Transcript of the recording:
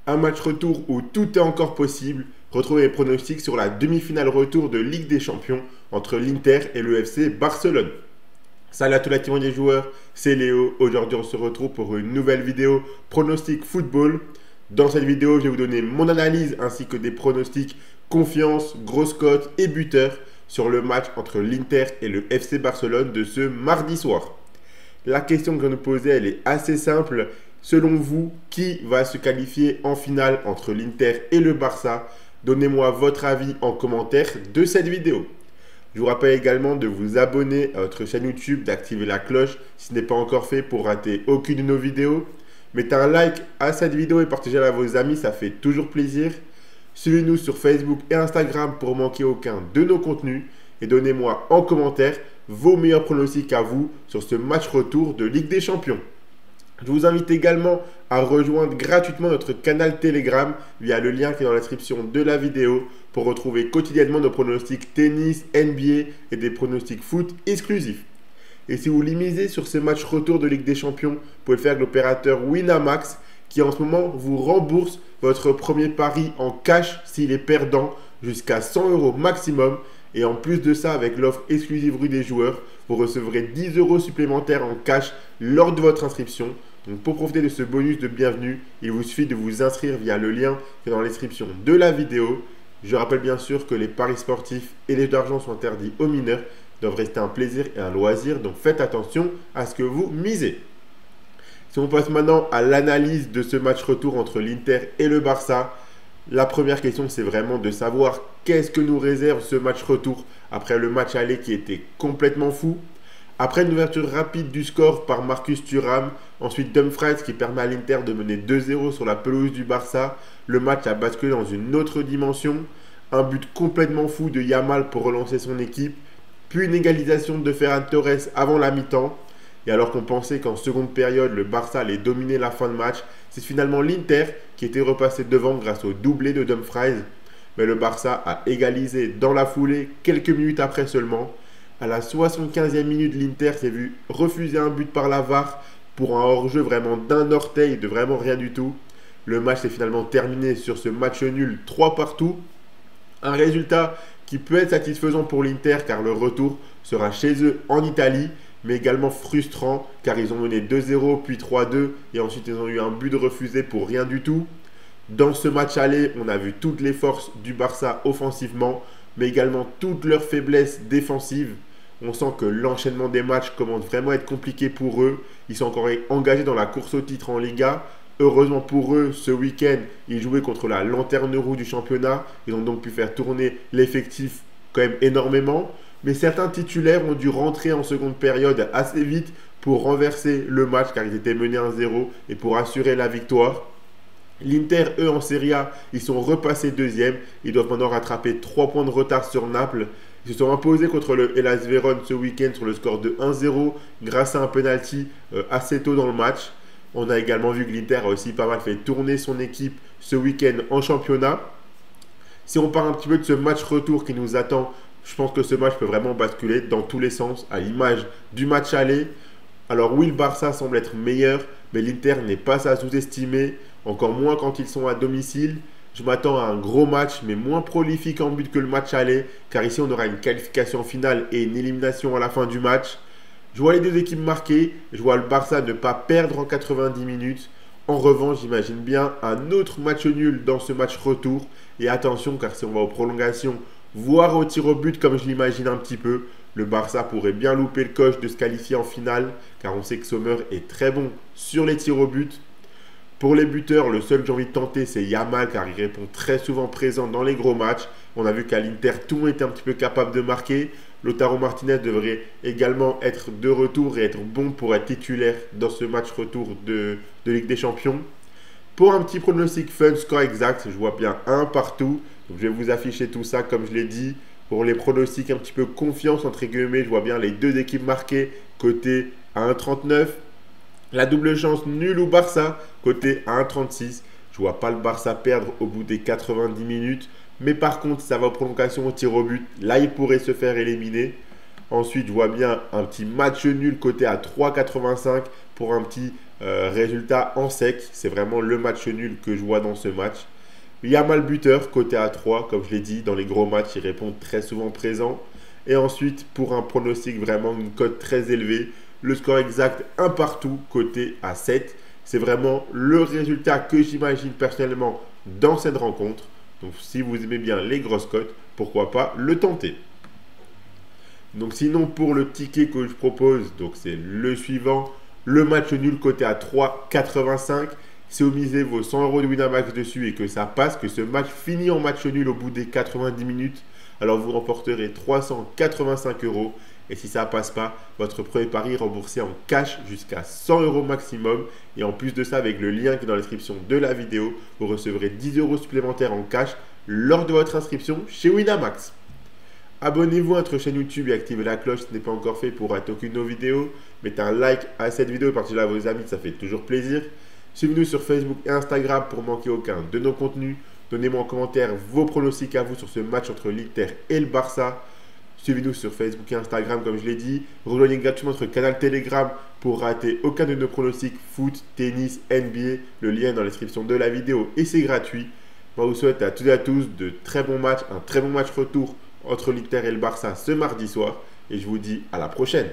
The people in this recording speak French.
Un match retour où tout est encore possible. Retrouvez les pronostics sur la demi-finale retour de Ligue des Champions entre l'Inter et le FC Barcelone. Salut à tous la team des joueurs, c'est Léo. Aujourd'hui on se retrouve pour une nouvelle vidéo pronostic football. Dans cette vidéo je vais vous donner mon analyse ainsi que des pronostics confiance, grosse cote et buteur sur le match entre l'Inter et le FC Barcelone de ce mardi soir. La question que je vais nous poser elle est assez simple. Selon vous, qui va se qualifier en finale entre l'Inter et le Barça? Donnez-moi votre avis en commentaire de cette vidéo. Je vous rappelle également de vous abonner à notre chaîne YouTube, d'activer la cloche si ce n'est pas encore fait pour rater aucune de nos vidéos. Mettez un like à cette vidéo et partagez-la à vos amis, ça fait toujours plaisir. Suivez-nous sur Facebook et Instagram pour manquer aucun de nos contenus. Et donnez-moi en commentaire vos meilleurs pronostics à vous sur ce match retour de Ligue des Champions. Je vous invite également à rejoindre gratuitement notre canal Telegram via le lien qui est dans la description de la vidéo pour retrouver quotidiennement nos pronostics tennis, NBA et des pronostics foot exclusifs. Et si vous voulez miser sur ce match retour de Ligue des Champions, vous pouvez le faire avec l'opérateur Winamax qui en ce moment vous rembourse votre premier pari en cash s'il est perdant jusqu'à 100 € maximum. Et en plus de ça, avec l'offre exclusive rue des joueurs, vous recevrez 10 € supplémentaires en cash lors de votre inscription. Donc pour profiter de ce bonus de bienvenue, il vous suffit de vous inscrire via le lien qui est dans la description de la vidéo. Je rappelle bien sûr que les paris sportifs et les jeux d'argent sont interdits aux mineurs, doivent rester un plaisir et un loisir, donc faites attention à ce que vous misez. Si on passe maintenant à l'analyse de ce match retour entre l'Inter et le Barça, la première question, c'est vraiment de savoir qu'est-ce que nous réserve ce match retour après le match aller qui était complètement fou. Après une ouverture rapide du score par Marcus Thuram, ensuite Dumfries qui permet à l'Inter de mener 2-0 sur la pelouse du Barça, le match a basculé dans une autre dimension. Un but complètement fou de Yamal pour relancer son équipe, puis une égalisation de Ferran Torres avant la mi-temps. Et alors qu'on pensait qu'en seconde période, le Barça allait dominer la fin de match, c'est finalement l'Inter qui était repassé devant grâce au doublé de Dumfries. Mais le Barça a égalisé dans la foulée, quelques minutes après seulement. À la 75e minute, l'Inter s'est vu refuser un but par la VAR pour un hors-jeu vraiment d'un orteil, de vraiment rien du tout. Le match s'est finalement terminé sur ce match nul 3 partout. Un résultat qui peut être satisfaisant pour l'Inter car le retour sera chez eux en Italie, mais également frustrant car ils ont mené 2-0 puis 3-2 et ensuite ils ont eu un but de refusé pour rien du tout. Dans ce match aller, on a vu toutes les forces du Barça offensivement, mais également toutes leurs faiblesses défensives. On sent que l'enchaînement des matchs commence vraiment à être compliqué pour eux. Ils sont encore engagés dans la course au titre en Liga. Heureusement pour eux, ce week-end, ils jouaient contre la lanterne rouge du championnat. Ils ont donc pu faire tourner l'effectif quand même énormément. Mais certains titulaires ont dû rentrer en seconde période assez vite pour renverser le match car ils étaient menés 1-0 et pour assurer la victoire. L'Inter, eux, en Serie A, ils sont repassés deuxième. Ils doivent maintenant rattraper 3 points de retard sur Naples. Ils se sont imposés contre le Hellas Vérone ce week-end sur le score de 1-0 grâce à un penalty assez tôt dans le match. On a également vu que l'Inter a aussi pas mal fait tourner son équipe ce week-end en championnat. Si on parle un petit peu de ce match retour qui nous attend, je pense que ce match peut vraiment basculer dans tous les sens à l'image du match aller. Alors oui, le Barça semble être meilleur, mais l'Inter n'est pas à sous-estimer, encore moins quand ils sont à domicile. Je m'attends à un gros match, mais moins prolifique en but que le match aller, car ici on aura une qualification finale et une élimination à la fin du match. Je vois les deux équipes marquer, je vois le Barça ne pas perdre en 90 minutes. En revanche, j'imagine bien un autre match nul dans ce match retour. Et attention, car si on va aux prolongations, voire au tir au but comme je l'imagine un petit peu, le Barça pourrait bien louper le coche de se qualifier en finale, car on sait que Sommer est très bon sur les tirs au but. Pour les buteurs, le seul que j'ai envie de tenter, c'est Yamal, car il répond très souvent présent dans les gros matchs. On a vu qu'à l'Inter, tout le monde était un petit peu capable de marquer. Lautaro Martinez devrait également être de retour et être bon pour être titulaire dans ce match retour de Ligue des Champions. Pour un petit pronostic fun, score exact, je vois bien un partout. Donc je vais vous afficher tout ça comme je l'ai dit. Pour les pronostics un petit peu confiance entre guillemets, je vois bien les deux équipes marquées côté à 1,39. La double chance nul ou Barça côté à 1,36. Je vois pas le Barça perdre au bout des 90 minutes. Mais par contre, ça va aux prolongations au tir au but. Là, il pourrait se faire éliminer. Ensuite, je vois bien un petit match nul côté à 3,85 pour un petit Résultat en sec, c'est vraiment le match nul que je vois dans ce match. Yamal buteur, côté A3, comme je l'ai dit, dans les gros matchs, il répond très souvent présent. Et ensuite, pour un pronostic vraiment une cote très élevée, le score exact un partout, côté A7. C'est vraiment le résultat que j'imagine personnellement dans cette rencontre. Donc si vous aimez bien les grosses cotes, pourquoi pas le tenter. Donc sinon pour le ticket que je propose, donc c'est le suivant, le match nul côté à 3,85. Si vous misez vos 100 euros de Winamax dessus et que ça passe, que ce match finit en match nul au bout des 90 minutes, alors vous remporterez 385 euros. Et si ça ne passe pas, votre premier pari est remboursé en cash jusqu'à 100 euros maximum. Et en plus de ça, avec le lien qui est dans la description de la vidéo, vous recevrez 10 euros supplémentaires en cash lors de votre inscription chez Winamax. Abonnez-vous à notre chaîne YouTube et activez la cloche si ce n'est pas encore fait pour rater aucune de nos vidéos. Mettez un like à cette vidéo et partagez-la à vos amis, ça fait toujours plaisir. Suivez-nous sur Facebook et Instagram pour ne manquer aucun de nos contenus. Donnez-moi en commentaire vos pronostics à vous sur ce match entre l'Inter et le Barça. Suivez-nous sur Facebook et Instagram comme je l'ai dit. Rejoignez gratuitement notre canal Telegram pour rater aucun de nos pronostics foot, tennis, NBA. Le lien est dans la description de la vidéo et c'est gratuit. Moi, je vous souhaite à toutes et à tous de très bons matchs, un très bon match retour entre l'Inter et le Barça ce mardi soir. Et je vous dis à la prochaine.